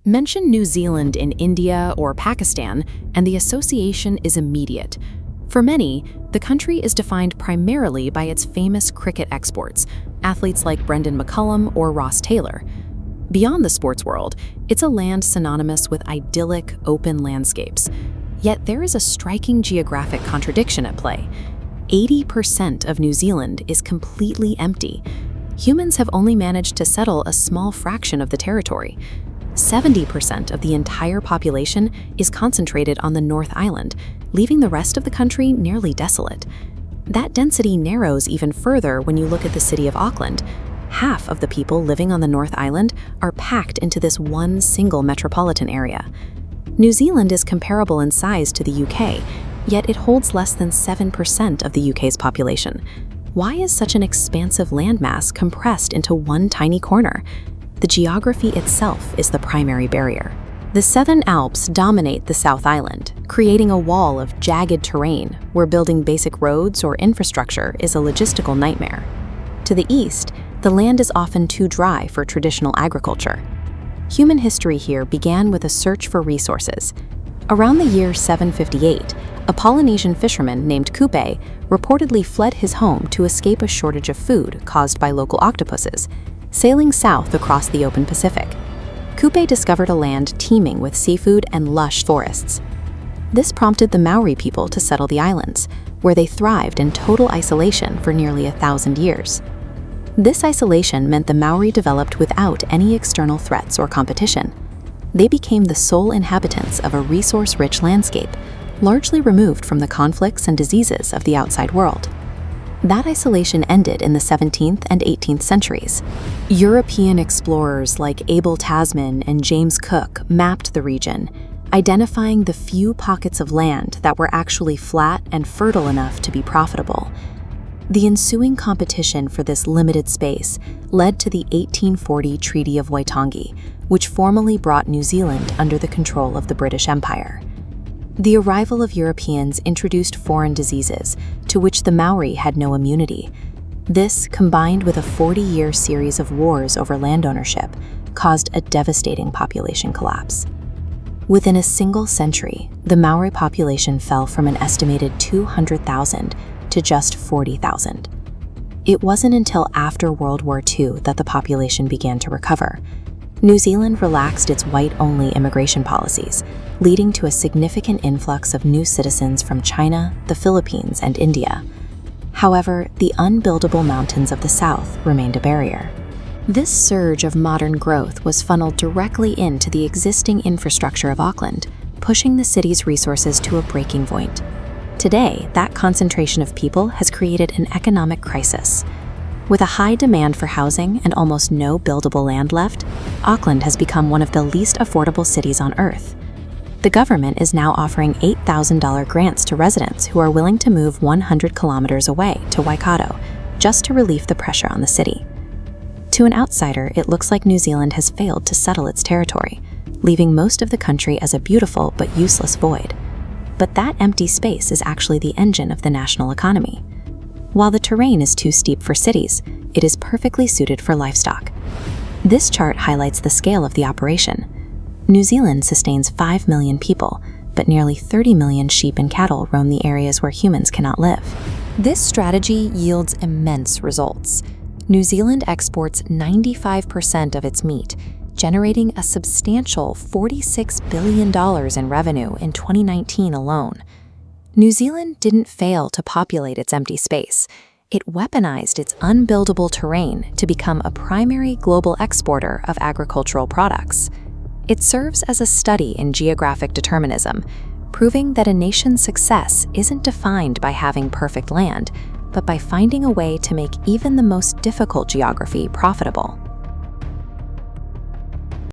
Mention New Zealand in India or Pakistan, and the association is immediate. For many, the country is defined primarily by its famous cricket exports, athletes like Brendan McCullum or Ross Taylor. Beyond the sports world, it's a land synonymous with idyllic, open landscapes. Yet there is a striking geographic contradiction at play. 80% of New Zealand is completely empty. Humans have only managed to settle a small fraction of the territory. 70% of the entire population is concentrated on the North Island, leaving the rest of the country nearly desolate. That density narrows even further when you look at the city of Auckland. Half of the people living on the North Island are packed into this one single metropolitan area. New Zealand is comparable in size to the UK, yet it holds less than 7% of the UK's population. Why is such an expansive landmass compressed into one tiny corner? The geography itself is the primary barrier. The Southern Alps dominate the South Island, creating a wall of jagged terrain where building basic roads or infrastructure is a logistical nightmare. To the east, the land is often too dry for traditional agriculture. Human history here began with a search for resources. Around the year 758, a Polynesian fisherman named Kupe reportedly fled his home to escape a shortage of food caused by local octopuses, sailing south across the open Pacific. Kupe discovered a land teeming with seafood and lush forests. This prompted the Maori people to settle the islands, where they thrived in total isolation for nearly 1,000 years. This isolation meant the Maori developed without any external threats or competition. They became the sole inhabitants of a resource-rich landscape, largely removed from the conflicts and diseases of the outside world. That isolation ended in the 17th and 18th centuries. European explorers like Abel Tasman and James Cook mapped the region, identifying the few pockets of land that were actually flat and fertile enough to be profitable. The ensuing competition for this limited space led to the 1840 Treaty of Waitangi, which formally brought New Zealand under the control of the British Empire. The arrival of Europeans introduced foreign diseases, to which the Maori had no immunity. This, combined with a 40-year series of wars over land ownership, caused a devastating population collapse. Within a single century, the Maori population fell from an estimated 200,000 to just 40,000. It wasn't until after World War II that the population began to recover. New Zealand relaxed its white-only immigration policies, leading to a significant influx of new citizens from China, the Philippines, and India. However, the unbuildable mountains of the south remained a barrier. This surge of modern growth was funneled directly into the existing infrastructure of Auckland, pushing the city's resources to a breaking point. Today, that concentration of people has created an economic crisis. With a high demand for housing and almost no buildable land left, Auckland has become one of the least affordable cities on Earth. The government is now offering $8,000 grants to residents who are willing to move 100 kilometers away to Waikato, just to relieve the pressure on the city. To an outsider, it looks like New Zealand has failed to settle its territory, leaving most of the country as a beautiful but useless void. But that empty space is actually the engine of the national economy. While the terrain is too steep for cities, it is perfectly suited for livestock. This chart highlights the scale of the operation. New Zealand sustains 5 million people, but nearly 30 million sheep and cattle roam the areas where humans cannot live. This strategy yields immense results. New Zealand exports 95% of its meat, generating a substantial $46 billion in revenue in 2019 alone. New Zealand didn't fail to populate its empty space. It weaponized its unbuildable terrain to become a primary global exporter of agricultural products. It serves as a study in geographic determinism, proving that a nation's success isn't defined by having perfect land, but by finding a way to make even the most difficult geography profitable.